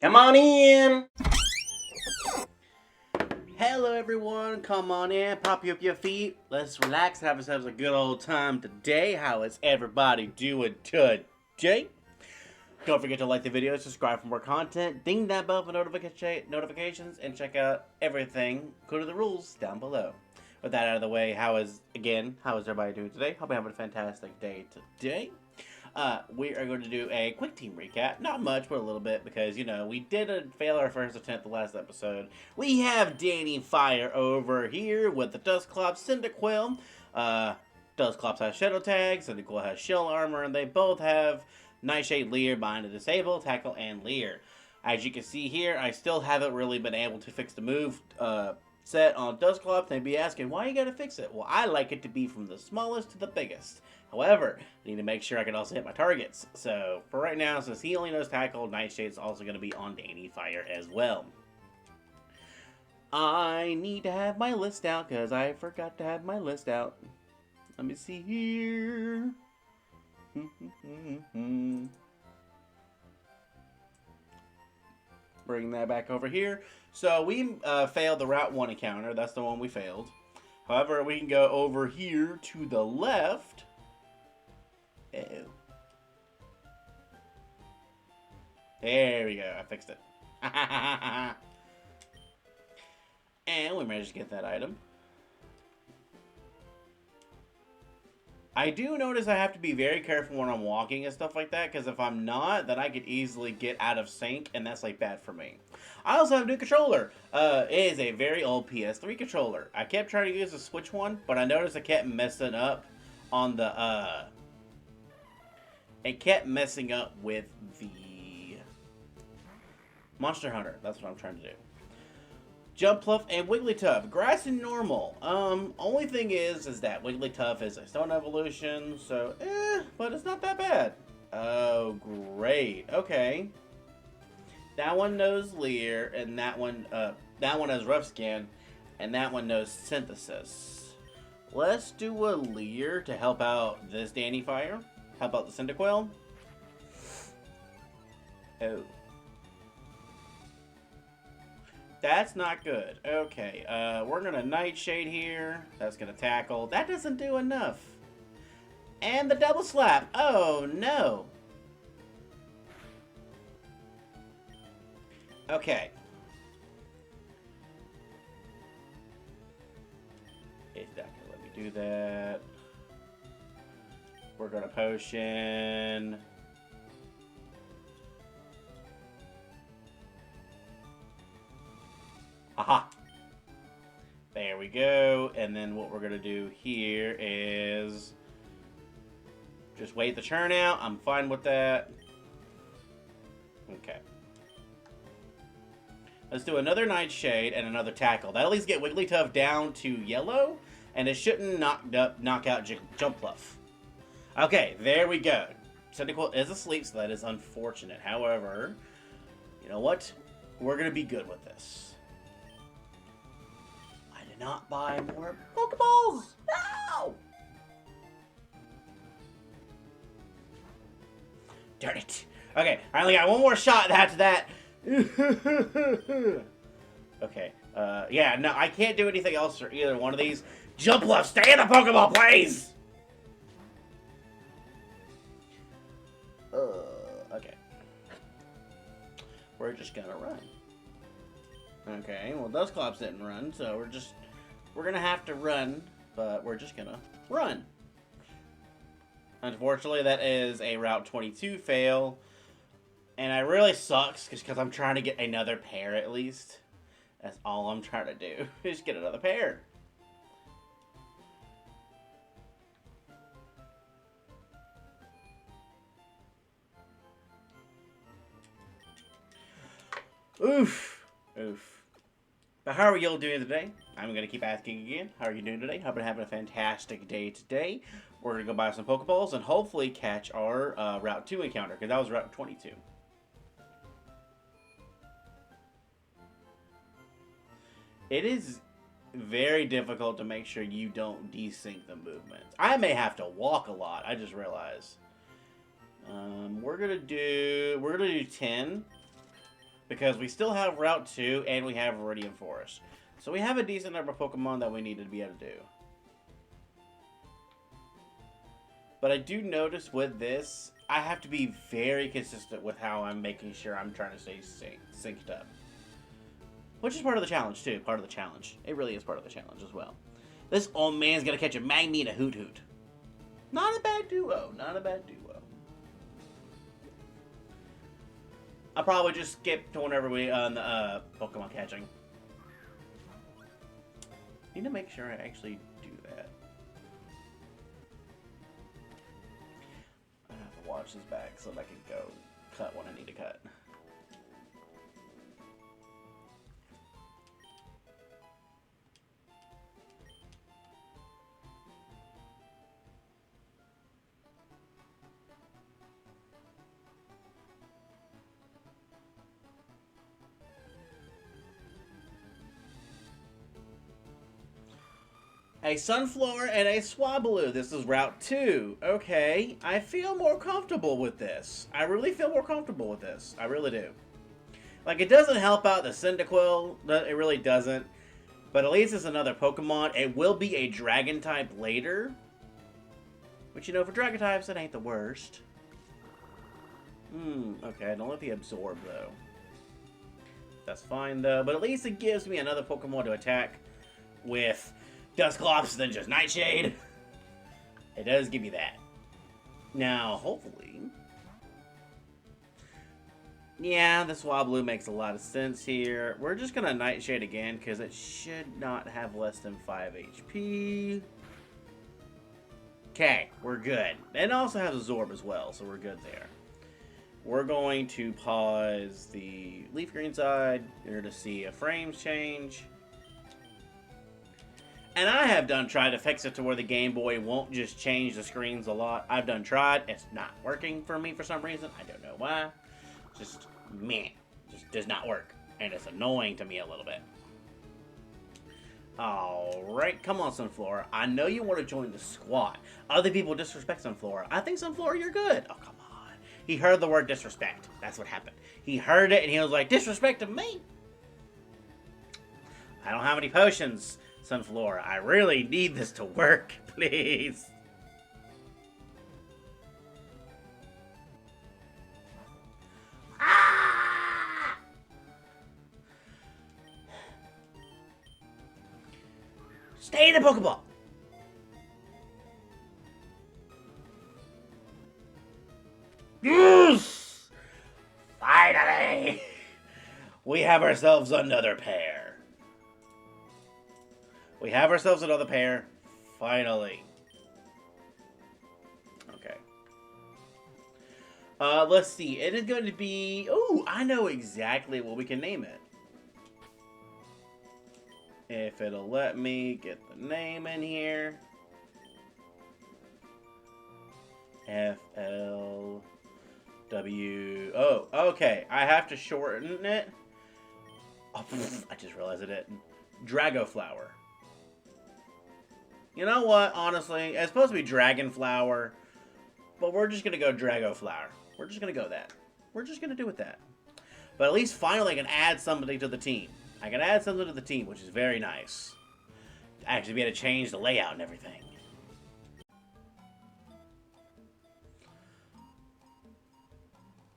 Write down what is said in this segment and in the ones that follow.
Come on in! Hello everyone, come on in, pop you up your feet, let's relax, have ourselves a good old time today. How is everybody doing today? Don't forget to like the video, subscribe for more content, ding that bell for notifications, and check out everything. Go to the rules down below. With that out of the way, how is everybody doing today? Hope you're having a fantastic day today. We are going to do a quick team recap. Not much, but a little bit, because, you know, we did fail our first attempt the last episode. We have Danny Fire over here with the Dustclops, Cyndaquil. Dustclops has Shadow Tag, Cyndaquil has Shell Armor, and they both have Nightshade, Leer, Bind to Disable, Tackle, and Leer. As you can see here, I still haven't really been able to fix the move set on Dustclops. They'd be asking, why you gotta fix it? Well, I like it to be from the smallest to the biggest. However, I need to make sure I can also hit my targets. So, for right now, since he only knows Tackle, Nightshade's also going to be on Danny Fire as well. I need to have my list out, because I forgot to have my list out. Let me see here. Bring that back over here. So, we failed the Route 1 encounter. That's the one we failed. However, we can go over here to the left. Uh-oh. There we go. I fixed it. And we managed to get that item. I do notice I have to be very careful when I'm walking and stuff like that, because if I'm not, then I could easily get out of sync, and that's like bad for me. I also have a new controller. It is a very old PS3 controller. I kept trying to use the Switch one, but I noticed I kept messing up on the it kept messing up with the Monster Hunter. That's what I'm trying to do. Jumpluff and Wigglytuff. Grass and normal. Only thing is that Wigglytuff is a stone evolution, so but it's not that bad. Oh, great. Okay. That one knows Leer, and that one has Rough Skin, and that one knows Synthesis. Let's do a Leer to help out this Danny Fire. Help out the Cyndaquil. Oh. That's not good. Okay, we're gonna Nightshade here. That's gonna tackle. That doesn't do enough. And the double slap. Oh, no. Okay. It's not gonna let me do that. We're gonna potion. Aha! There we go. And then what we're gonna do here is just wait the turn out. I'm fine with that. Okay. Let's do another Nightshade and another Tackle. That'll at least get Wigglytuff down to yellow, and it shouldn't knock out Jumpluff. Okay, there we go. Cyndaquil is asleep, so that is unfortunate. However, you know what? We're going to be good with this. I did not buy more Pokeballs! No! Darn it. Okay, I only got one more shot after that. Okay, yeah, no, I can't do anything else for either one of these. Jumpluff, stay in the Pokeball, please! Okay. We're just gonna run. Okay, well, Dustclops didn't run, so we're gonna have to run, but we're just gonna run. Unfortunately, that is a Route 22 fail, and it really sucks, because I'm trying to get another pair at least. That's all I'm trying to do, is get another pair. Oof. Oof. But how are y'all doing today? I'm going to keep asking again. How are you doing today? Hope you're having a fantastic day today. We're going to go buy some Pokeballs and hopefully catch our Route 2 encounter, because that was Route 22. It is very difficult to make sure you don't desync the movements. I may have to walk a lot, I just realized. We're gonna do 10. Because we still have Route 2 and we have Viridian Forest. So we have a decent number of Pokemon that we need to be able to do. But I do notice with this, I have to be very consistent with how I'm making sure I'm trying to stay synced up. Which is part of the challenge, too. Part of the challenge. It really is part of the challenge as well. This old man's gonna catch a Magni and a Hoot Hoot. Not a bad duo. Not a bad duo. I'll probably just skip to whenever we on the Pokemon catching. Need to make sure I actually do that. I have to watch this back so that I can go cut what I need to cut. A Sunflower and a Swablu. This is Route 2. Okay, I feel more comfortable with this. I really feel more comfortable with this. I really do. Like, it doesn't help out the Cyndaquil. It really doesn't. But at least it's another Pokemon. It will be a Dragon type later. Which, you know, for Dragon types, it ain't the worst. Okay, I don't let the Absorb, though. That's fine, though. But at least it gives me another Pokemon to attack with Dusclops than just Nightshade. It does give you that. Now, hopefully... Yeah, the Swablu makes a lot of sense here. We're just going to Nightshade again, because it should not have less than 5 HP. Okay, we're good. It also has Absorb as well, so we're good there. We're going to pause the Leaf Green side here to see a frames change. And I have tried to fix it to where the Game Boy won't just change the screens a lot. I've tried. It's not working for me for some reason. I don't know why. Just, man, just does not work. And it's annoying to me a little bit. Alright, come on, Sunflora. I know you want to join the squad. Other people disrespect Sunflora. I think, Sunflora, you're good. Oh, come on. He heard the word disrespect. That's what happened. He heard it and he was like, disrespect of me? I don't have any potions, Sunflora. I really need this to work, please. Ah! Stay in the Pokeball. Yes! Finally! We have ourselves another pair. We have ourselves another pair. Finally. Okay. Let's see. It is going to be... Oh, I know exactly what we can name it. If it'll let me get the name in here. FLW. Oh, okay. I have to shorten it. Oh, I just realized it didn't. Dragoflower. You know what? Honestly, it's supposed to be Dragonflower, but we're just gonna go Dragoflower. We're just gonna go that. We're just gonna do it that. But at least finally I can add somebody to the team. I can add something to the team, which is very nice. Actually be able to change the layout and everything.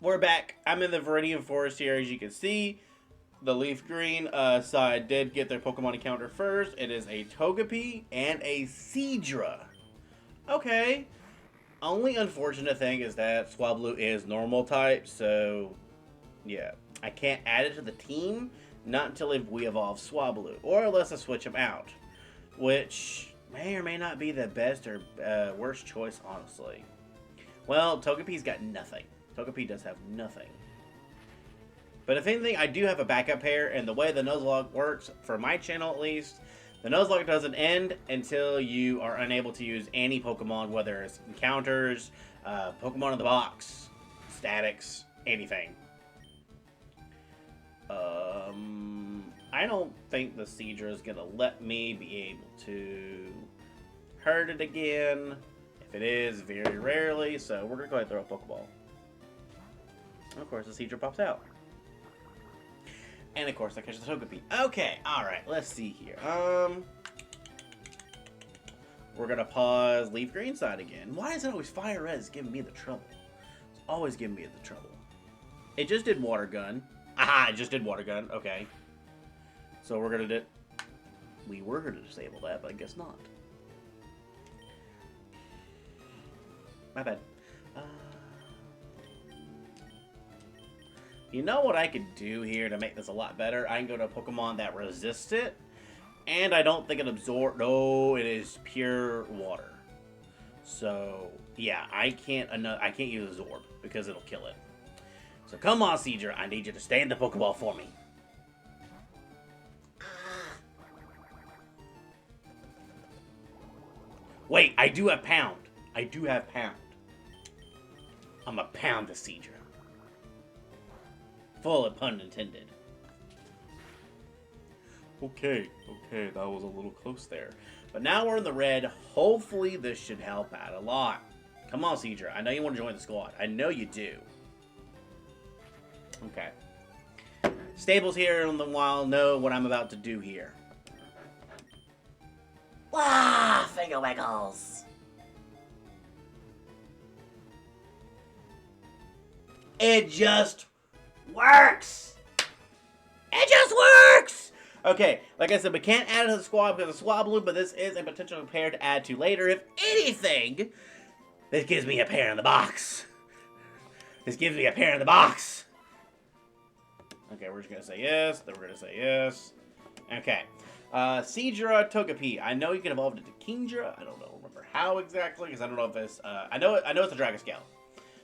We're back. I'm in the Viridian Forest here, as you can see. The Leaf Green side did get their Pokemon encounter first. It is a Togepi and a Seadra. Okay. Only unfortunate thing is that Swablu is normal type, so yeah. I can't add it to the team, not until we evolve Swablu, or unless I switch him out. Which may or may not be the best or worst choice, honestly. Well, Togepi's got nothing. Togepi does have nothing. But if anything, I do have a backup pair, and the way the Nuzlocke works, for my channel at least, the Nuzlocke doesn't end until you are unable to use any Pokemon, whether it's encounters, Pokemon in the box, statics, anything. I don't think the Seadra is going to let me be able to hurt it again. If it is, very rarely, so we're going to go ahead and throw a Pokeball. And of course, the Seadra pops out. And of course, I catch the Togepi. Okay, alright, let's see here. We're gonna pause, leave green side again. Why is it always Fire Res giving me the trouble? It's always giving me the trouble. It just did Water Gun. Aha, it just did Water Gun. Okay. So we're gonna do... We were gonna disable that, but I guess not. My bad. You know what I could do here to make this a lot better? I can go to a Pokemon that resists it. And I don't think it absorbs... No, it is pure water. So, yeah, I can't use Absorb because it'll kill it. So come on, Seadra. I need you to stay in the Pokeball for me. Wait, I do have Pound. I do have Pound. I'm a pound the Seadra. Full of pun intended. Okay, that was a little close there. But now we're in the red. Hopefully this should help out a lot. Come on, Seadra. I know you want to join the squad. I know you do. Okay. Stables here in the wild know what I'm about to do here. Wah! Finger wiggles. It just works! It just works! Okay, like I said, we can't add it to the squad because of Swablu, but this is a potential pair to add to later. If anything, this gives me a pair in the box. This gives me a pair in the box. Okay, we're just going to say yes, then we're going to say yes. Okay. Seadra, Togepi. I know you can evolve it to Kingdra. I don't remember how exactly, because I don't know if it's... I know it's a Dragon Scale.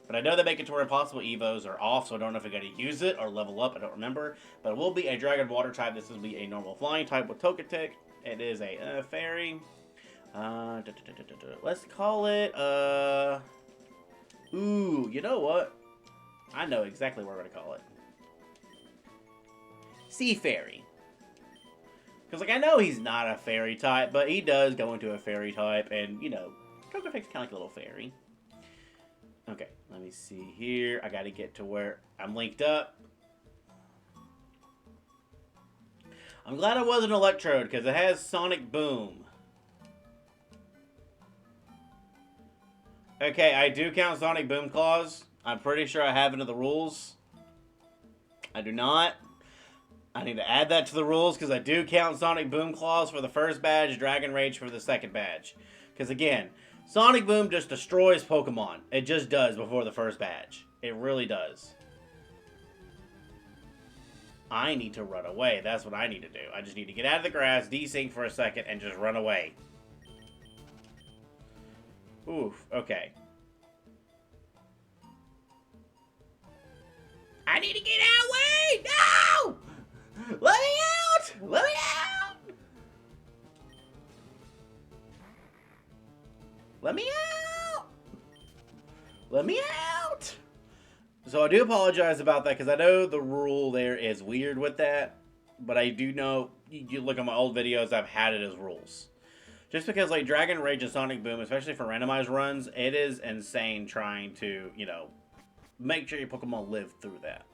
But I know they make it to where impossible Evos are off, so I don't know if I got to use it or level up. I don't remember. But it will be a Dragon Water type. This will be a normal Flying type with Togetic. It is a Fairy. Let's call it... Ooh, you know what? I know exactly what we're going to call it. Sea Fairy. Because, like, I know he's not a Fairy type, but he does go into a Fairy type. And, you know, Togetic's kind of like a little Fairy. Okay, let me see here. I got to get to where I'm linked up. I'm glad it wasn't Electrode, because it has Sonic Boom. Okay, I do count Sonic Boom Claws. I'm pretty sure I have it in the rules. I do not. I need to add that to the rules, because I do count Sonic Boom Claws for the first badge, Dragon Rage for the second badge. Because, again... Sonic Boom just destroys Pokemon. It just does before the first badge. It really does. I need to run away. That's what I need to do. I just need to get out of the grass, desync for a second, and just run away. Oof, okay. I need to get out! Wait! No! Let me out! Let me out! Let me out! Let me out! So I do apologize about that, because I know the rule there is weird with that. But I do know, you look at my old videos, I've had it as rules. Just because, like, Dragon Rage and Sonic Boom, especially for randomized runs, it is insane trying to, you know, make sure your Pokemon live through that.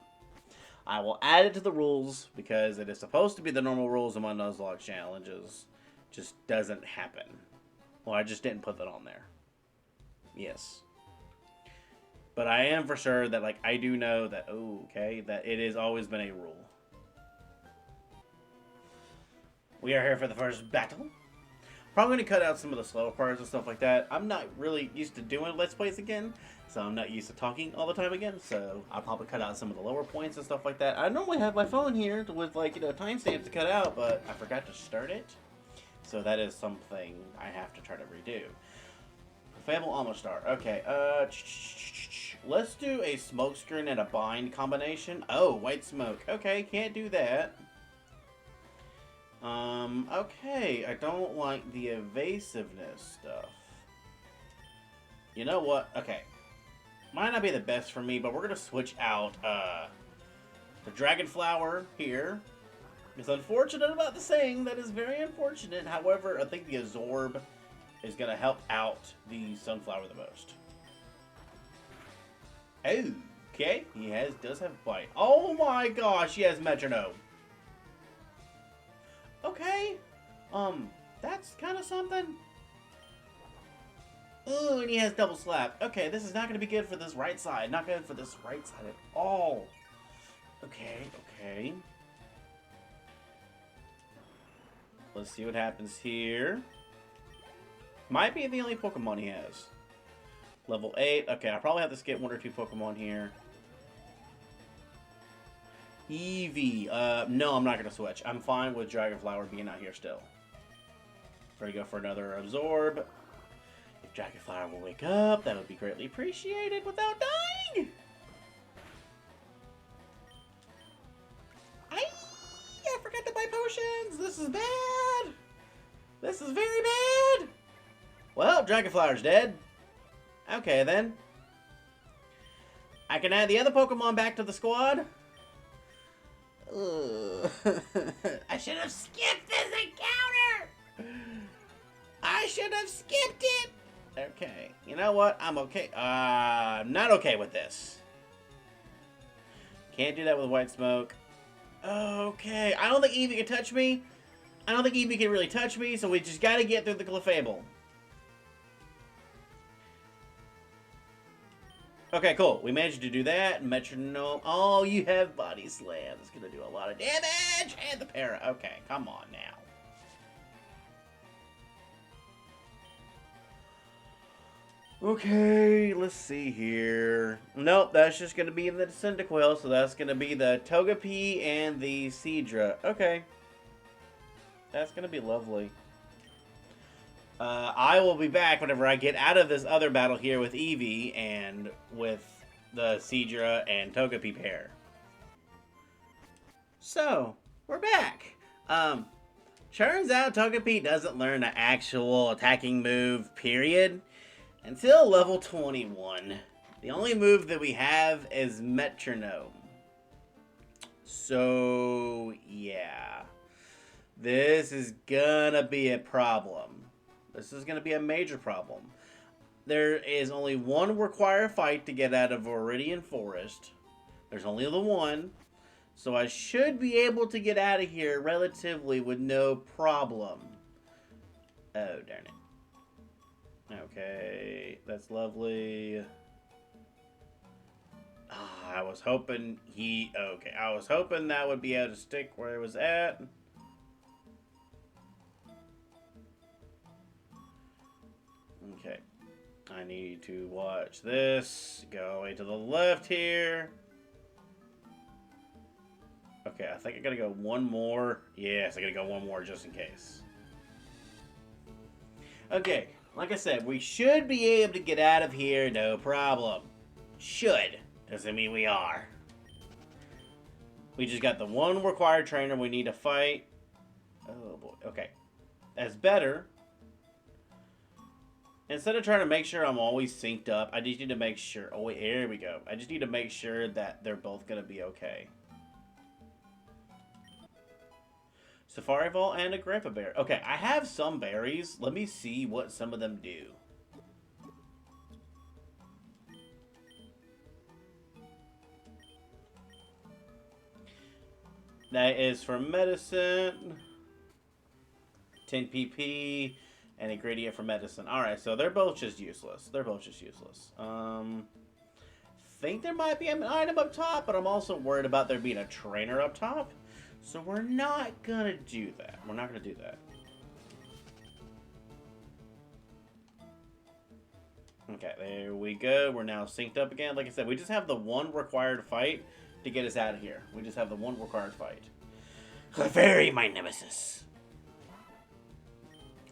I will add it to the rules, because it is supposed to be the normal rules of my Nuzlocke challenges. Just doesn't happen. Well, I just didn't put that on there. Yes. But I am for sure that, like, I do know that, that it has always been a rule. We are here for the first battle. Probably going to cut out some of the slower parts and stuff like that. I'm not really used to doing Let's Plays again, so I'm not used to talking all the time again, so I'll probably cut out some of the lower points and stuff like that. I normally have my phone here with, like, you know, timestamps to cut out, but I forgot to start it. So that is something I have to try to redo. Fable Almostar. Okay, let's do a Smokescreen and a Bind combination. Oh, White Smoke. Okay, can't do that. Okay, I don't like the evasiveness stuff. You know what? Okay. Might not be the best for me, but we're going to switch out, the Dragon Flower here. It's unfortunate about the saying. That is very unfortunate. However, I think the Absorb is going to help out the Sunflower the most. Okay. He does have Bite. Oh my gosh, he has Metronome. Okay. That's kind of something. Ooh, and he has double slap. Okay, this is not going to be good for this right side. Not good for this right side at all. Okay, okay. Let's see what happens here. Might be the only Pokemon he has. Level 8. Okay, I'll probably have to skip 1 or 2 Pokemon here. Eevee. No, I'm not going to switch. I'm fine with Dragonflower being out here still. Ready to go for another Absorb. If Dragonflower will wake up, that would be greatly appreciated without dying. I forgot to buy potions. This is bad. This is very bad. Well, Dragonflower's dead. Okay, then. I can add the other Pokemon back to the squad. I should have skipped this encounter. I should have skipped it. Okay, you know what? I'm okay. I'm not okay with this. Can't do that with White Smoke. Okay, I don't think Eevee can touch me. I don't think Eevee can really touch me, so we just gotta get through the Clefable. Okay, cool. We managed to do that. Metronome. Oh, you have Body Slam. That's gonna do a lot of damage. And the Para. Okay, come on now. Okay, let's see here. Nope, that's just going to be the Cyndaquil, so that's going to be the Togepi and the Seadra. Okay. That's going to be lovely. I will be back whenever I get out of this other battle here with Eevee and with the Seadra and Togepi pair. So, we're back. Turns out Togepi doesn't learn an actual attacking move, period. Until level 21. The only move that we have is Metronome. So, yeah. This is gonna be a problem. This is gonna be a major problem. There is only one required fight to get out of Viridian Forest. There's only the one. So I should be able to get out of here relatively with no problem. Oh, darn it. Okay, that's lovely. I was hoping I was hoping that would be able to stick where it was at. Okay, I need to watch this. Go away to the left here. Okay, I think I gotta go one more. Yes, I gotta go one more just in case. Okay. Like I said, we should be able to get out of here, no problem. Should. Doesn't mean we are. We just got the one required trainer we need to fight. Oh boy, okay. That's better. Instead of trying to make sure I'm always synced up, I just need to make sure, oh wait, here we go. I just need to make sure that they're both gonna be okay. Safari Ball and a Grandpa Bear. Okay, I have some berries. Let me see what some of them do. That is for medicine. 10 PP and a gradient for medicine. Alright, so they're both just useless. They're both just useless. Think there might be an item up top, but I'm also worried about there being a trainer up top. So we're not gonna do that. We're not gonna do that. Okay, there we go. We're now synced up again. Like I said, we just have the one required fight to get us out of here. We just have the one required fight. Clefairy, my nemesis.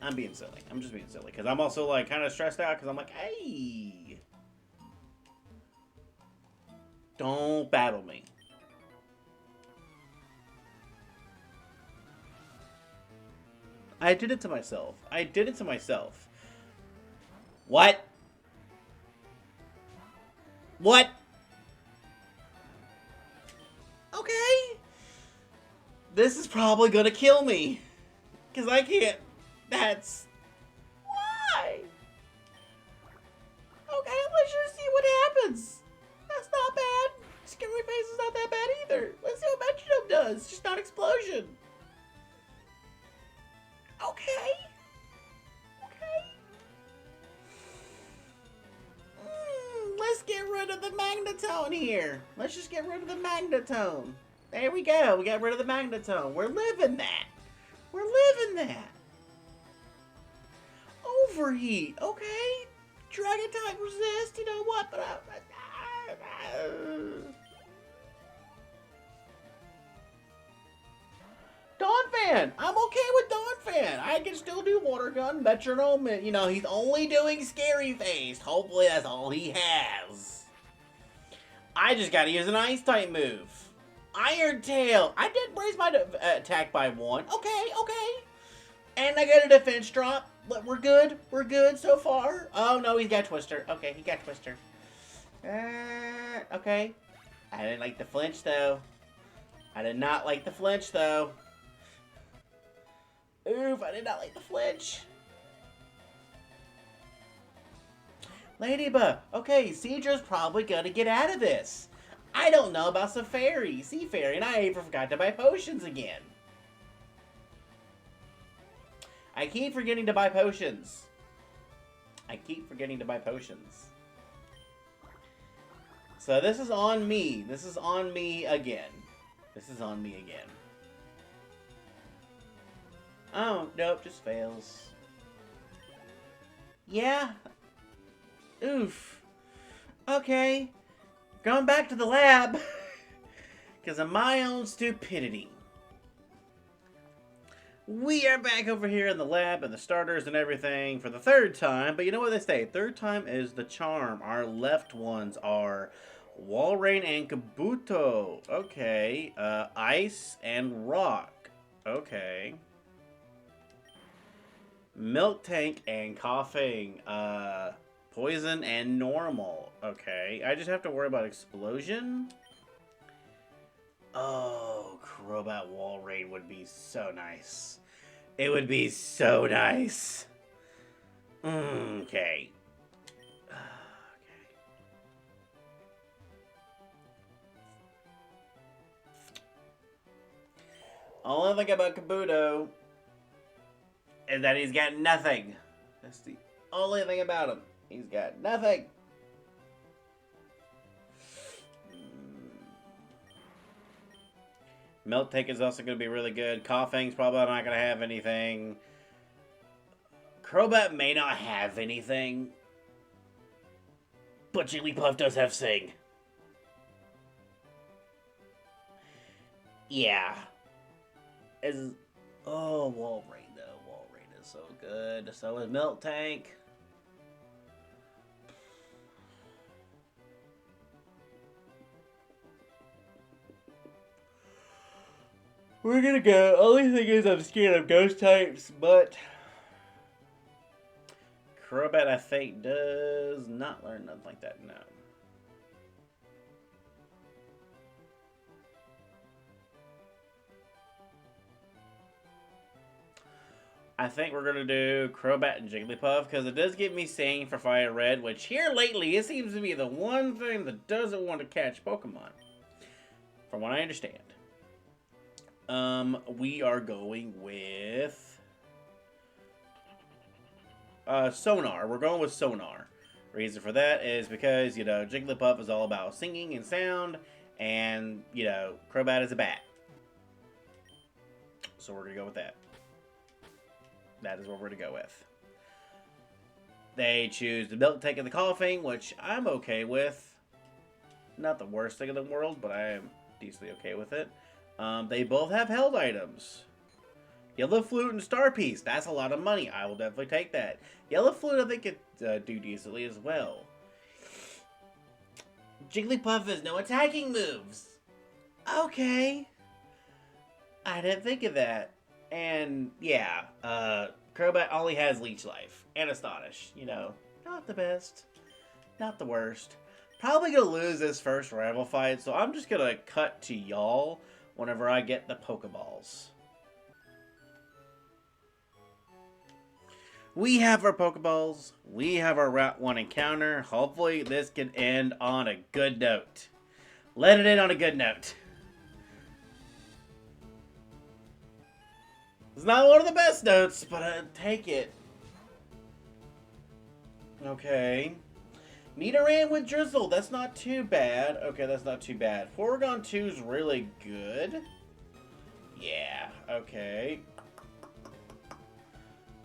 I'm being silly. I'm just being silly. Because I'm also, like, kind of stressed out. Because I'm like, hey. Don't battle me. I did it to myself. I did it to myself. What? What? Okay. This is probably gonna kill me. Because I can't. That's. Why? Okay, let's just see what happens. That's not bad. Scary Face is not that bad either. Let's see what Metronome does. Just not explosion. magnetone here. Let's just get rid of the magnetone. There we go. We got rid of the magnetone. We're living that. We're living that. Overheat. Okay. Dragon type resist. You know what? But Dawnfan. I'm okay with Dawnfan. I can still do water gun, metronome. You know, he's only doing scary face. Hopefully that's all he has. I just gotta use an ice type move. Iron Tail. I did raise my attack by 1. Okay. And I got a defense drop. We're good. We're good so far. Oh no, he's got Twister. Okay, he got Twister. Okay. I didn't like the flinch though. I did not like the flinch though. Oof, I did not like the flinch. Ladybug. Okay, Cedra's probably gonna get out of this. I don't know about Safari, Sea Fairy, and I even forgot to buy potions again. I keep forgetting to buy potions. So this is on me. This is on me again. Oh, nope, just fails. Yeah. Oof. Okay. Going back to the lab. Because of my own stupidity. We are back over here in the lab and the starters and everything for the 3rd time. But you know what they say? 3rd time is the charm. Our left ones are Walrein and Kabuto. Okay. Ice and Rock. Okay. Milk Tank and Coughing. Poison and Normal. Okay. I just have to worry about Explosion. Oh, Crobat Walrein would be so nice. It would be so nice. Okay. Only thing about Kabuto is that he's got nothing. That's the only thing about him. He's got nothing. Milk Tank is also going to be really good. Coughing's probably not going to have anything. Crobat may not have anything. But Jigglypuff does have Sing. Yeah. Oh, Walrein though. Walrein is so good. So is Milk Tank. We're gonna go. Only thing is I'm scared of ghost types, but Crobat I think does not learn nothing like that, no. I think we're gonna do Crobat and Jigglypuff because it does give me Sing for Fire Red, which here lately it seems to be the one thing that doesn't want to catch Pokemon. From what I understand. We are going with Sonar. We're going with Sonar. Reason for that is because, you know, Jigglypuff is all about singing and sound, and, you know, Crobat is a bat. So we're going to go with that. That is what we're going to go with. They choose the Milk Tank and the Coughing, which I'm okay with. Not the worst thing in the world, but I am decently okay with it. They both have held items. Yellow Flute and Star Piece. That's a lot of money. I will definitely take that. Yellow Flute, I think, could do decently as well. Jigglypuff has no attacking moves. Okay. I didn't think of that. And, yeah. Crobat only has Leech Life. And Astonish. You know, not the best. Not the worst. Probably going to lose this first rival fight, so I'm just going to cut to y'all whenever I get the Pokeballs. We have our Pokeballs. We have our Route 1 encounter. Hopefully this can end on a good note. Let it end on a good note. It's not one of the best notes, but I'll take it. Okay. Nidoran with Drizzle. That's not too bad. Okay, that's not too bad. Porygon 2 is really good. Yeah, okay.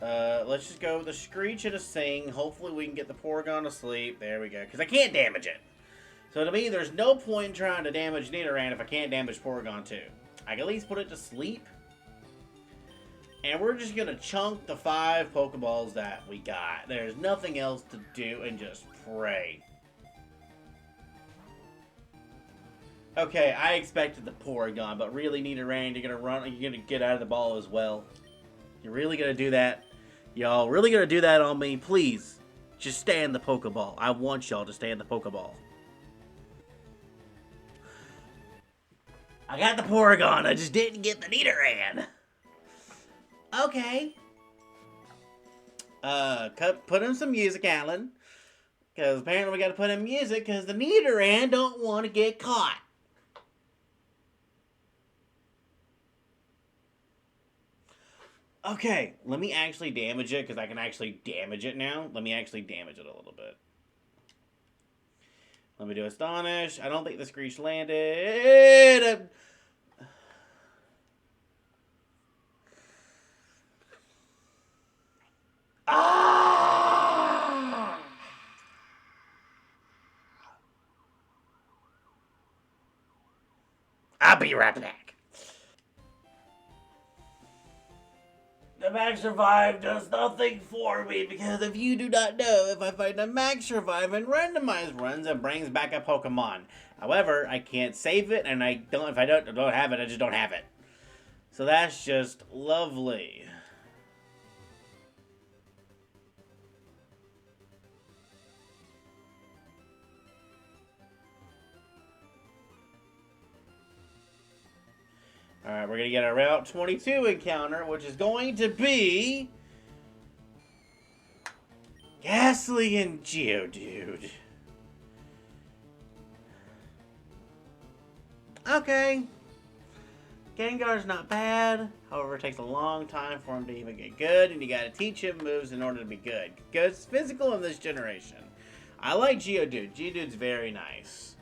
Let's just go with a Screech and a Sing. Hopefully we can get the Porygon to sleep. There we go. Because I can't damage it. So to me, there's no point in trying to damage Nidoran if I can't damage Porygon 2. I can at least put it to sleep. And we're just going to chunk the 5 Pokeballs that we got. There's nothing else to do and just pray. Okay, I expected the Porygon, but really Nidoran, you're going to get out of the ball as well. You're really going to do that? Y'all really going to do that on me? Please, just stay in the Pokeball. I want y'all to stay in the Pokeball. I got the Porygon, I just didn't get the Nidoran. Okay. Put in some music, Alan. Because apparently we got to put in music because the Nidoran don't want to get caught. Okay, let me actually damage it because I can actually damage it now. Let me actually damage it a little bit. Let me do Astonish. I don't think the Screech landed. Ah! I'll be right back. The Max Revive does nothing for me because if you do not know, if I find a Max Revive and randomized runs, it brings back a Pokemon. However, I can't save it, and if I don't have it, I just don't have it. So that's just lovely. Alright, we're going to get a Route 22 encounter, which is going to be Ghastly and Geodude. Okay. Gengar's not bad. However, it takes a long time for him to even get good, and you gotta teach him moves in order to be good. Because physical in this generation. I like Geodude. Geodude's very nice.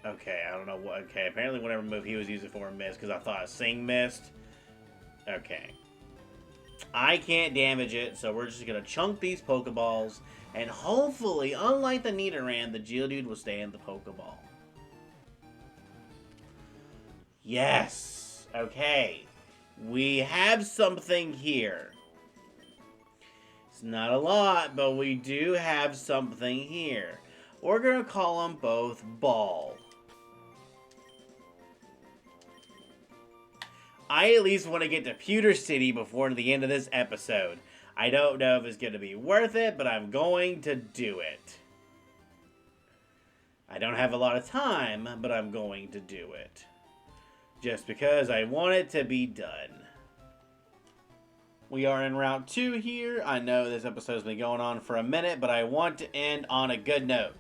Okay, I don't know what. Okay, apparently whatever move he was using for missed because I thought a Sing missed. Okay. I can't damage it, so we're just going to chunk these Pokeballs. And hopefully, unlike the Nidoran, the Geodude will stay in the Pokeball. Yes! Okay. We have something here. It's not a lot, but we do have something here. We're going to call them both Ball. I at least want to get to Pewter City before the end of this episode. I don't know if it's going to be worth it, but I'm going to do it. I don't have a lot of time, but I'm going to do it. Just because I want it to be done. We are in Route 2 here. I know this episode's been going on for a minute, but I want to end on a good note.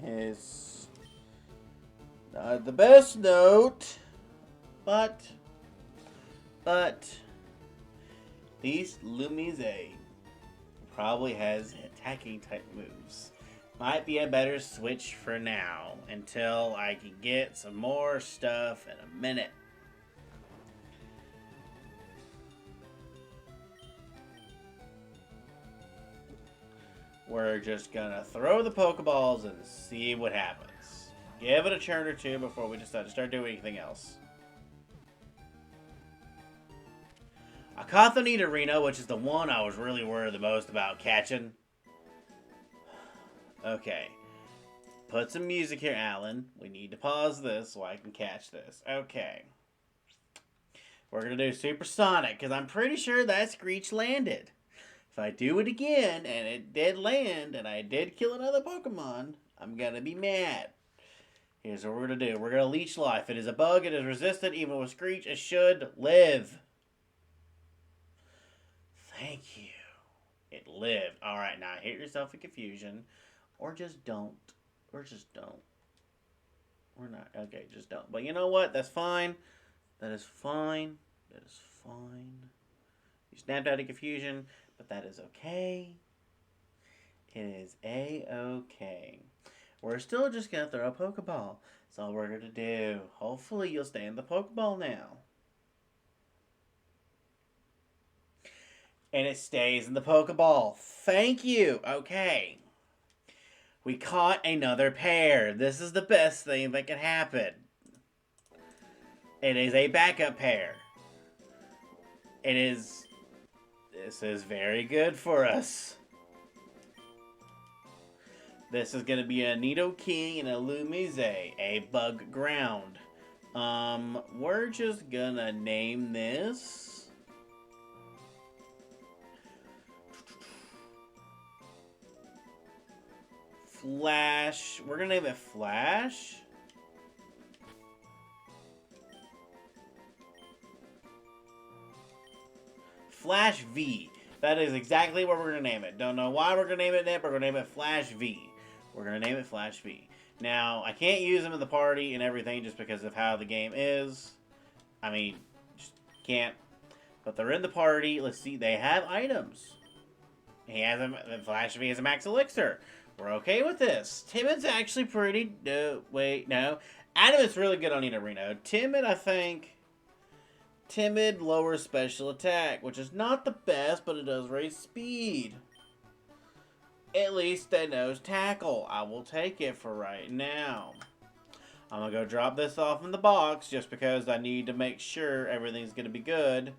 It's not the best note, but these Lumise probably has attacking type moves. Might be a better switch for now until I can get some more stuff in a minute. We're just gonna throw the Pokeballs and see what happens. Give it a turn or two before we decide to start doing anything else. I caught the Nidorino, which is the one I was really worried the most about catching. Okay. Put some music here, Alan. We need to pause this so I can catch this. Okay. We're going to do Supersonic, because I'm pretty sure that Screech landed. If I do it again, and it did land, and I did kill another Pokemon, I'm going to be mad. Here's what we're going to do. We're going to leech life. It is a bug. It is resistant. Even with Screech, it should live. Thank you. It lived. Alright, now hit yourself in confusion. Or just don't. Or just don't. We're not. Okay, just don't. But you know what? That's fine. That is fine. That is fine. You snapped out of confusion, but that is okay. It is a-okay. We're still just going to throw a Pokeball. That's all we're going to do. Hopefully you'll stay in the Pokeball now. And it stays in the Pokeball. Thank you. Okay. We caught another pair. This is the best thing that can happen. It is a backup pair. This is very good for us. This is going to be a Nidoking and a Lumise, a bug ground. We're just going to name this Flash. We're going to name it Flash. Flash V. That is exactly what we're going to name it. Don't know why we're going to name it that, but we're going to name it Flash V. We're going to name it Flash V. Now, I can't use them in the party and everything just because of how the game is. I mean, just can't. But they're in the party. Let's see. They have items. Flash V has a max elixir. We're okay with this. Timid's actually pretty... wait, no. Adamant's really good on Nidorino. Timid, I think... Timid lowers special attack, which is not the best, but it does raise speed. At least it knows tackle. I will take it for right now. I'm going to go drop this off in the box just because I need to make sure everything's going to be good.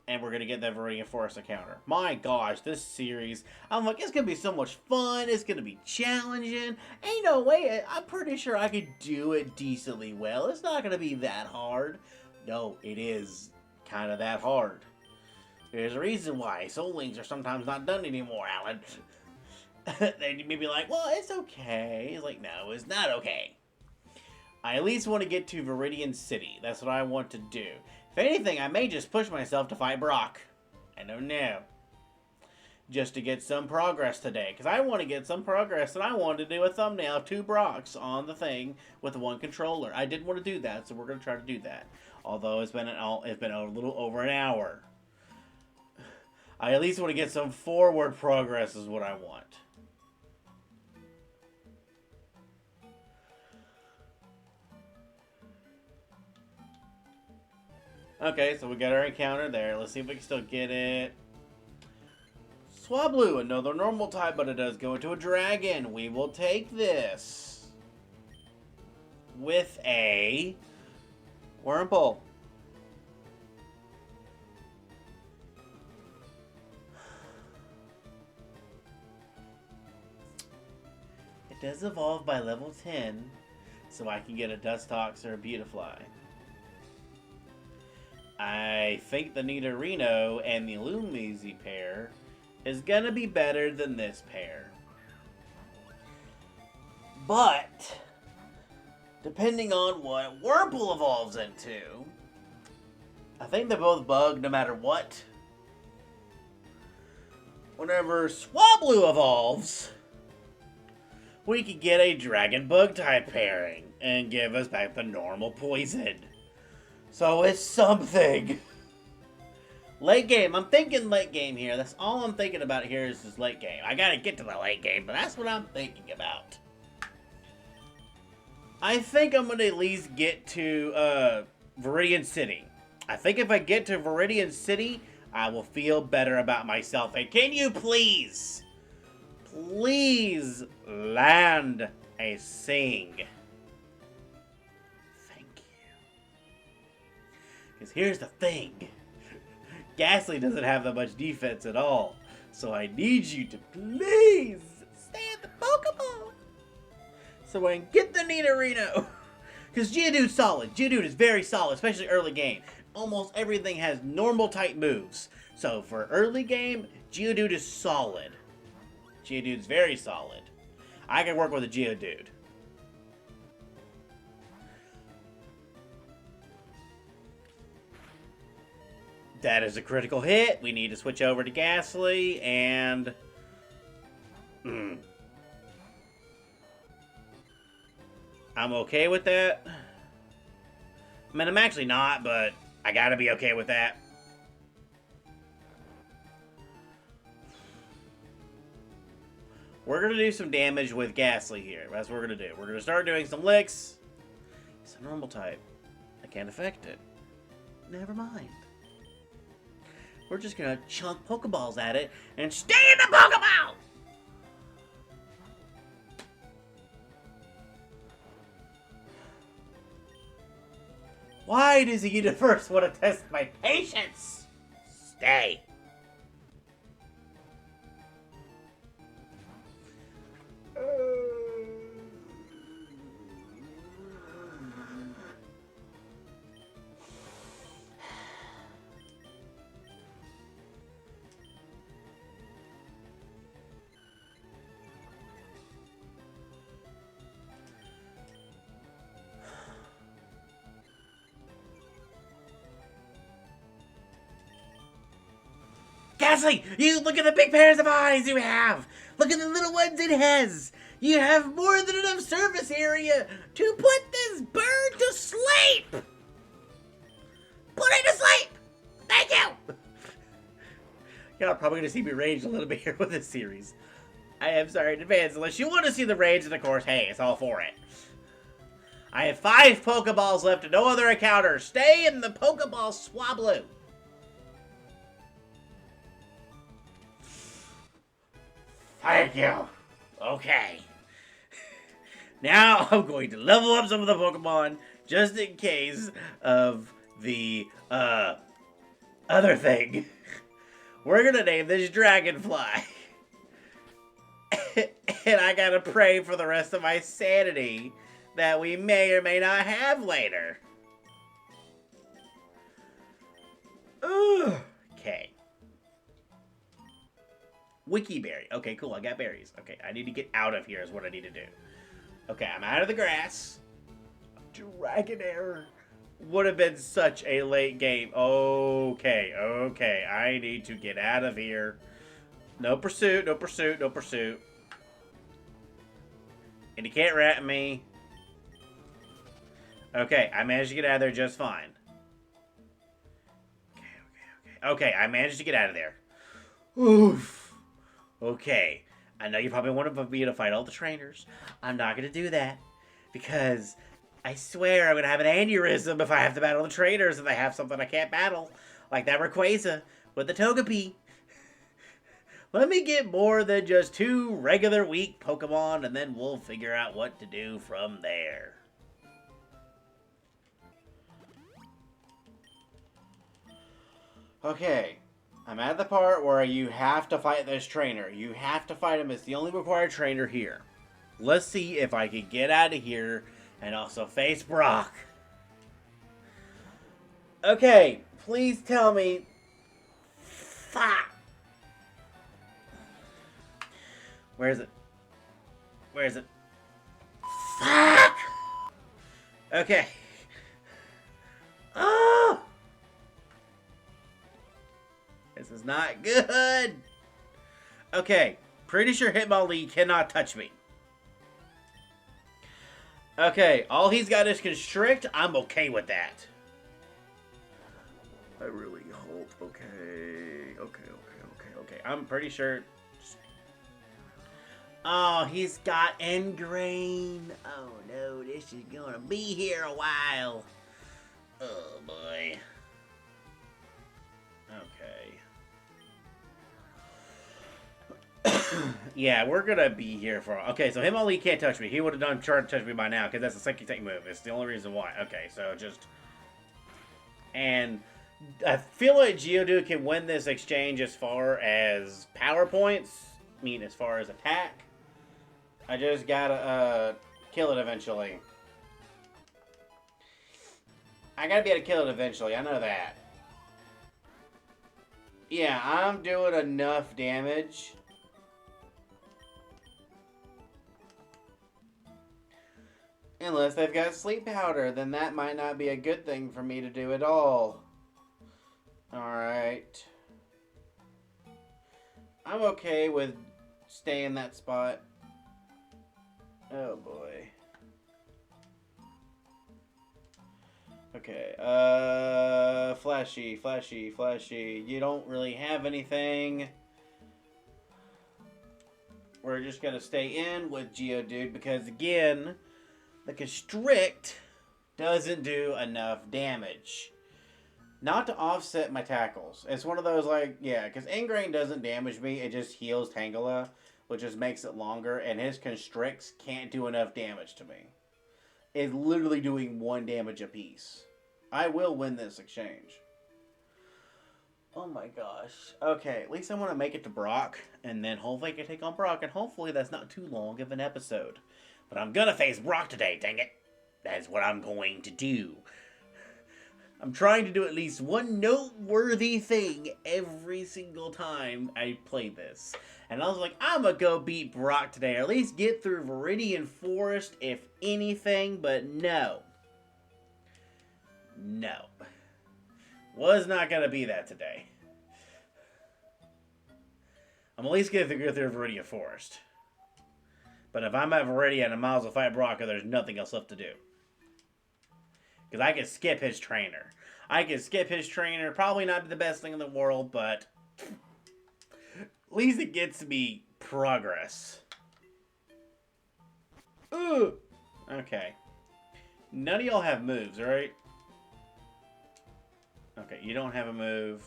And we're going to get that Viridian Forest encounter. My gosh, this series, I'm like, it's going to be so much fun. It's going to be challenging. Ain't no way. I'm pretty sure I could do it decently well. It's not going to be that hard. No, it is kind of that hard. There's a reason why Soul Links are sometimes not done anymore, Alan. They may be like, well, it's okay. It's like, no, it's not okay. I at least want to get to Viridian City. That's what I want to do. If anything, I may just push myself to fight Brock. I don't know. Just to get some progress today. Because I want to get some progress, and I want to do a thumbnail of 2 Brocks on the thing with 1 controller. I did want to do that, so we're going to try to do that. Although it's been a little over an hour. I at least want to get some forward progress is what I want. Okay, so we got our encounter there. Let's see if we can still get it. Swablu, another normal type, but it does go into a dragon. We will take this. With a Wurmple. It does evolve by level 10, so I can get a Dustox or a Beautifly. I think the Nidorino and the Lumise pair is gonna be better than this pair. But, depending on what Wurmple evolves into, I think they're both bug no matter what. Whenever Swablu evolves, we could get a Dragon Bug type pairing and give us back the normal poison. So it's something. Late game. I'm thinking late game here. That's all I'm thinking about here is this late game. I gotta get to the late game, but that's what I'm thinking about. I think I'm gonna at least get to Viridian City. I think if I get to Viridian City, I will feel better about myself. And can you please land a sing? Because here's the thing. Ghastly doesn't have that much defense at all. So I need you to please stay at the Pokeball. So I can get the Nidorino. Because Geodude's solid. Geodude is very solid, especially early game. Almost everything has normal type moves. So for early game, Geodude is solid. Geodude's very solid. I can work with a Geodude. That is a critical hit. We need to switch over to Ghastly, and... I'm okay with that. I mean, I'm actually not, but I gotta be okay with that. We're gonna do some damage with Ghastly here. That's what we're gonna do. We're gonna start doing some licks. It's a normal type. I can't affect it. Never mind. We're just gonna chunk Pokeballs at it and stay in the Pokeball! Why does the universe want to test my patience? Stay. Ghastly, you look at the big pairs of eyes you have. Look at the little ones it has. You have more than enough surface area to put this bird to sleep. Put it to sleep. Thank you. Y'all are probably going to see me rage a little bit here with this series. I am sorry in advance. Unless you want to see the rage, then of course, hey, it's all for it. I have 5 Pokeballs left and no other encounters. Stay in the Pokeball Swablu. Thank you. Okay. Now I'm going to level up some of the Pokemon just in case of the other thing. We're gonna name this Dragonfly. And I gotta pray for the rest of my sanity that we may or may not have later. Okay. Wiki berry. Okay, cool. I got berries. Okay, I need to get out of here is what I need to do. Okay, I'm out of the grass. Dragonair would have been such a late game. Okay, okay. I need to get out of here. No pursuit, no pursuit, no pursuit. And he can't rat me. Okay, I managed to get out of there just fine. Okay, I managed to get out of there. Oof. Okay, I know you probably want me to fight all the trainers. I'm not going to do that because I swear I'm going to have an aneurysm if I have to battle the trainers and they have something I can't battle, like that Rayquaza with the Togepi. Let me get more than just 2 regular weak Pokemon and then we'll figure out what to do from there. Okay. I'm at the part where you have to fight this trainer. You have to fight him. It's the only required trainer here. Let's see if I can get out of here and also face Brock. Okay, please tell me. Fuck. Where is it? Where is it? Fuck. Okay. Oh. This is not good. Okay, pretty sure Hitmonlee cannot touch me. Okay, all he's got is Constrict. I'm okay with that. I really hope. Okay. I'm pretty sure. Oh, he's got Engrain. Oh no, this is gonna be here a while. Oh boy. Okay. Yeah, we're gonna be here for... Okay, so Hitmonlee can't touch me. He would have done tried to touch me by now, because that's a second tank move. It's the only reason why. Okay, so just... And I feel like Geodude can win this exchange as far as power points. I mean, as far as attack. I just gotta kill it eventually. I gotta be able to kill it eventually. I know that. Yeah, I'm doing enough damage. Unless they've got sleep powder, then that might not be a good thing for me to do at all. Alright. I'm okay with staying in that spot. Oh boy. Okay, flashy, flashy, flashy. You don't really have anything. We're just gonna stay in with Geodude because, again, the Constrict doesn't do enough damage. Not to offset my tackles. It's one of those, like, yeah, because Ingrain doesn't damage me. It just heals Tangela, which just makes it longer, and his Constricts can't do enough damage to me. It's literally doing 1 damage apiece. I will win this exchange. Oh my gosh. Okay, at least I want to make it to Brock, and then hopefully I can take on Brock, and hopefully that's not too long of an episode. But I'm gonna face Brock today, dang it. That's what I'm going to do. I'm trying to do at least one noteworthy thing every single time I play this. And I was like, I'm gonna go beat Brock today, or at least get through Viridian Forest, if anything, but no. No. Was not gonna be that today. I'm at least gonna go through Viridian Forest. But if I'm at Viridian and I might as well fight Brock, there's nothing else left to do. Because I can skip his trainer. Probably not the best thing in the world, but at least it gets me progress. Ooh! Okay. None of y'all have moves, right? Okay, you don't have a move.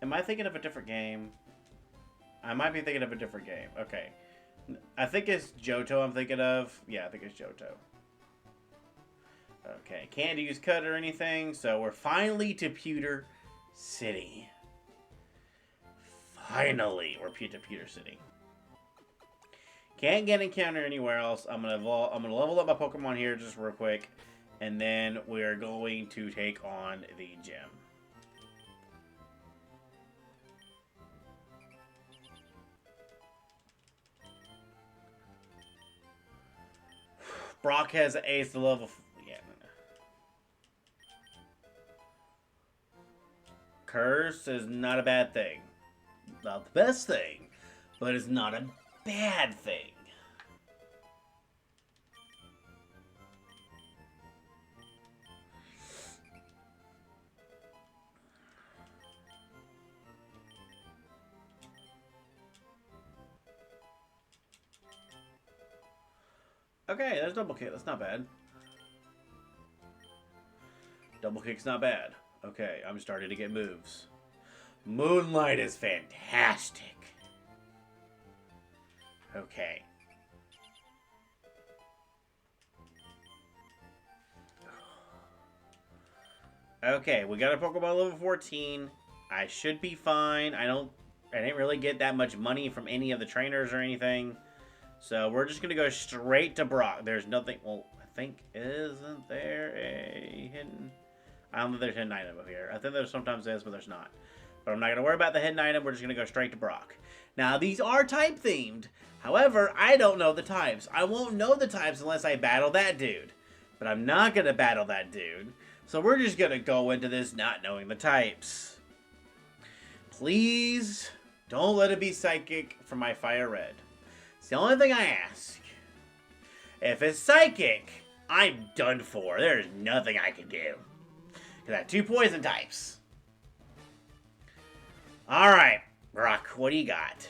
Am I thinking of a different game? I might be thinking of a different game. Okay. I think it's Johto I'm thinking of. Yeah, I think it's Johto. Okay, can't use cut or anything, so we're finally to Pewter City. Finally, we're to Pewter City. Can't get encounter anywhere else. I'm gonna level up my Pokemon here just real quick, and then we're going to take on the gym. Brock has an ace to level. Yeah. Curse is not a bad thing. Not the best thing, but it's not a bad thing. Okay, there's double kick. That's not bad. Double kick's not bad. Okay, I'm starting to get moves. Moonlight is fantastic. Okay. Okay, we got a Pokemon level 14. I should be fine. I didn't really get that much money from any of the trainers or anything. So we're just going to go straight to Brock. There's nothing... Well, I think... Isn't there a hidden... I don't know if there's a hidden item over here. I think there sometimes is, but there's not. But I'm not going to worry about the hidden item. We're just going to go straight to Brock. Now, these are type-themed. However, I don't know the types. I won't know the types unless I battle that dude. But I'm not going to battle that dude. So we're just going to go into this not knowing the types. Please, don't let it be Psychic for my Fire Red. It's the only thing I ask. If it's Psychic, I'm done for. There's nothing I can do. Because I have 2 poison types. Alright, Brock, what do you got?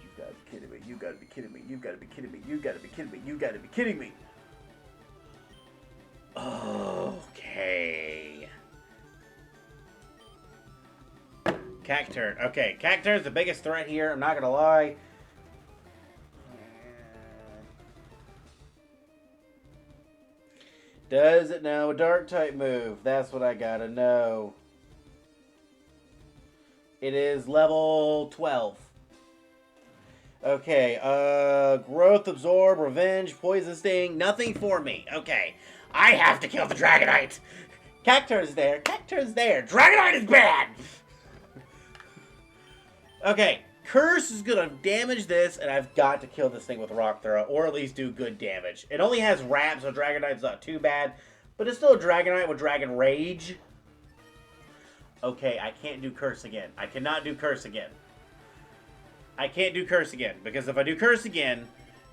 You gotta be kidding me. You gotta be kidding me. You gotta be kidding me. You gotta be kidding me. You gotta be kidding me. Okay. Cacturne. Okay, Cacturne's the biggest threat here. I'm not gonna lie. Does it know a dark type move? That's what I gotta know. It is level 12. Okay, Growth, Absorb, Revenge, Poison Sting. Nothing for me. Okay, I have to kill the Dragonite. Cacturne's there. Cacturne's there. Dragonite is bad. Okay, Curse is gonna damage this, and I've got to kill this thing with Rock Throw, or at least do good damage. It only has Wrap, so Dragonite's not too bad, but it's still a Dragonite with Dragon Rage. Okay, I can't do Curse again. I cannot do Curse again. I can't do Curse again, because if I do Curse again,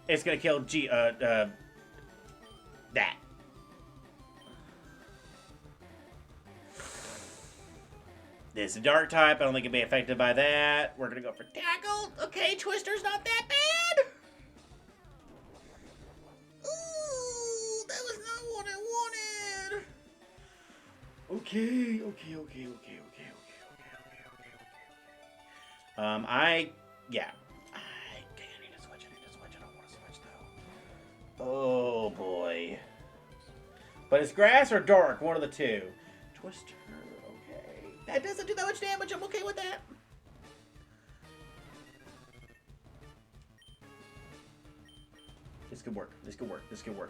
it's gonna kill that. This is a dark type. I don't think it'll be affected by that. We're going to go for tackle. Okay, Twister's not that bad. Ooh, that was not what I wanted. Okay. Yeah. Dang, I need to switch. I don't want to switch, though. Oh, boy. But it's grass or dark, one of the two. Twister, okay. That doesn't do that much damage. I'm okay with that. This could work.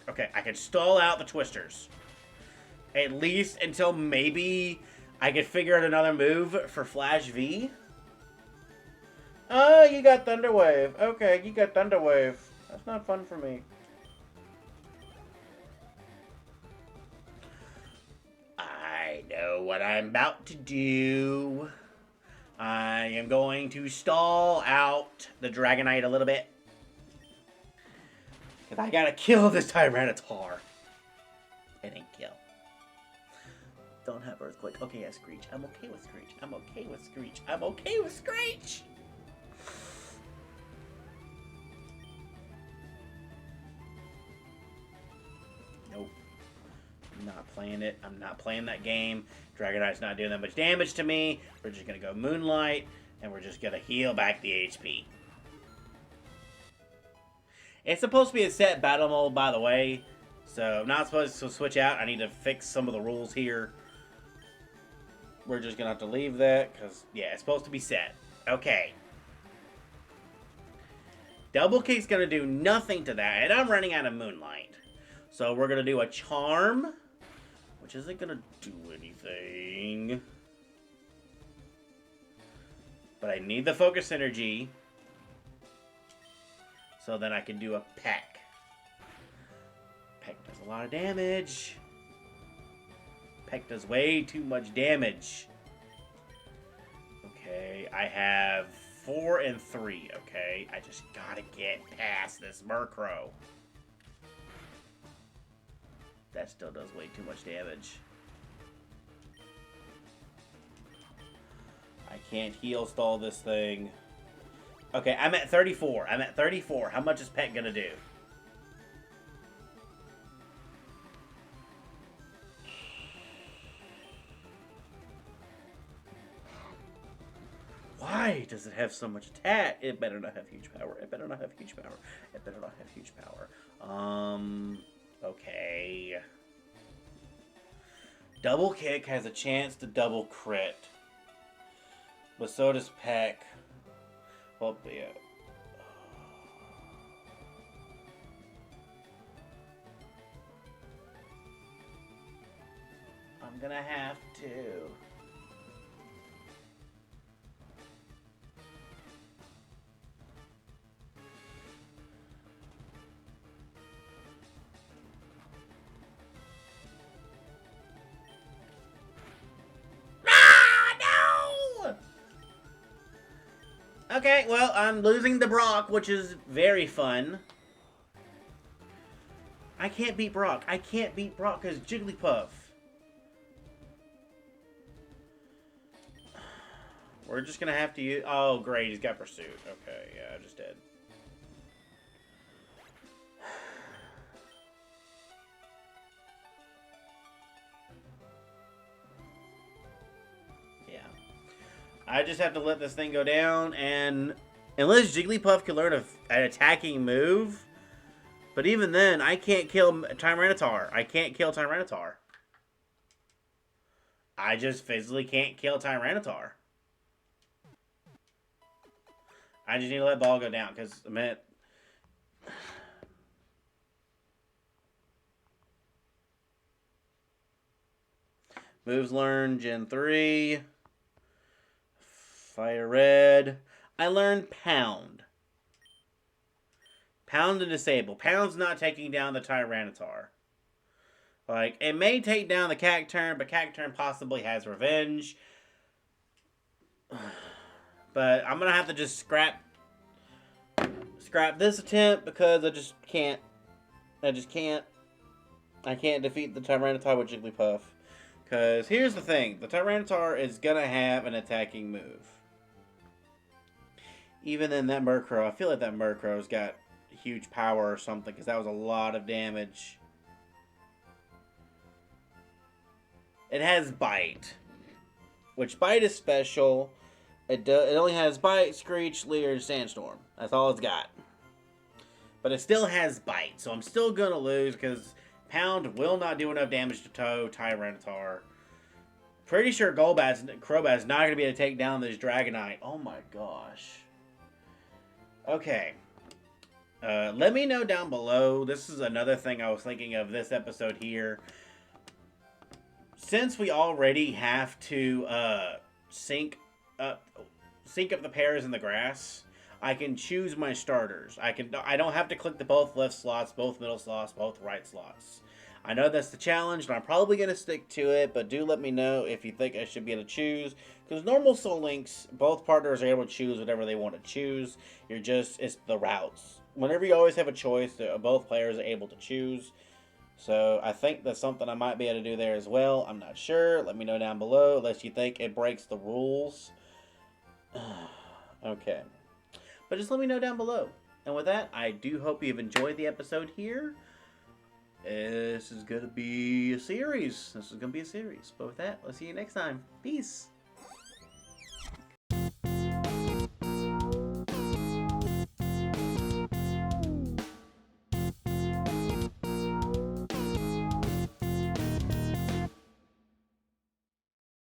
Okay, I can stall out the Twisters. At least until maybe I could figure out another move for Flash V. Oh, you got Thunder Wave. Okay, you got Thunder Wave. That's not fun for me. I know what I'm about to do. I am going to stall out the Dragonite a little bit. Because I gotta kill this Tyranitar. And then kill. Don't have Earthquake. Okay, yeah, Screech. I'm okay with Screech. Nope. I'm not playing it. I'm not playing that game. Dragonite's not doing that much damage to me. We're just going to go Moonlight, and we're just going to heal back the HP. It's supposed to be a set battle mode, by the way. So I'm not supposed to switch out. I need to fix some of the rules here. We're just going to have to leave that, because, yeah, it's supposed to be set. Okay. Double Kick's going to do nothing to that, and I'm running out of Moonlight. So we're going to do a Charm, which isn't going to do anything. But I need the Focus Energy, so then I can do a Peck. Peck does a lot of damage. Peck does way too much damage. Okay, I have 4 and 3, okay? I just gotta get past this Murkrow. That still does way too much damage. I can't heal stall this thing. Okay, I'm at 34. How much is Peck gonna do? Why does it have so much attack? It better not have huge power. Okay. Double Kick has a chance to double crit. But so does Peck. Well, yeah. I'm gonna have to. Okay, well, I'm losing the Brock, which is very fun. I can't beat Brock. Because Jigglypuff. We're just going to have to use... Oh, great, he's got Pursuit. Okay, yeah, I just did. I just have to let this thing go down, and unless Jigglypuff can learn an attacking move, but even then, I can't kill Tyranitar. I just physically can't kill Tyranitar. I just need to let ball go down, because, I mean... Moves learned, Gen 3... Fire Red. I learned Pound. Pound and Disable. Pound's not taking down the Tyranitar. Like, it may take down the Cacturn, but Cacturn possibly has Revenge. But I'm going to have to just scrap this attempt because I just can't. I can't defeat the Tyranitar with Jigglypuff. Because here's the thing. The Tyranitar is going to have an attacking move. Even in that Murkrow, I feel like that Murkrow's got huge power or something. Because that was a lot of damage. It has Bite. Which Bite is special. It only has Bite, Screech, Leer, and Sandstorm. That's all it's got. But it still has Bite. So I'm still going to lose because Pound will not do enough damage to Tyranitar. Pretty sure Crobat's not going to be able to take down this Dragonite. Oh my gosh. Okay. Let me know down below. This is another thing I was thinking of this episode here. Since we already have to sync up the pairs in the grass, I can choose my starters. I don't have to click the both left slots, both middle slots, both right slots. I know that's the challenge, and I'm probably going to stick to it, but do let me know if you think I should be able to choose. Because normal Soul Links, both partners are able to choose whatever they want to choose. It's the routes. Whenever you always have a choice, both players are able to choose. So I think that's something I might be able to do there as well. I'm not sure. Let me know down below, unless you think it breaks the rules. Okay. But just let me know down below. And with that, I do hope you've enjoyed the episode here. This is going to be a series. But with that, I'll see you next time. Peace.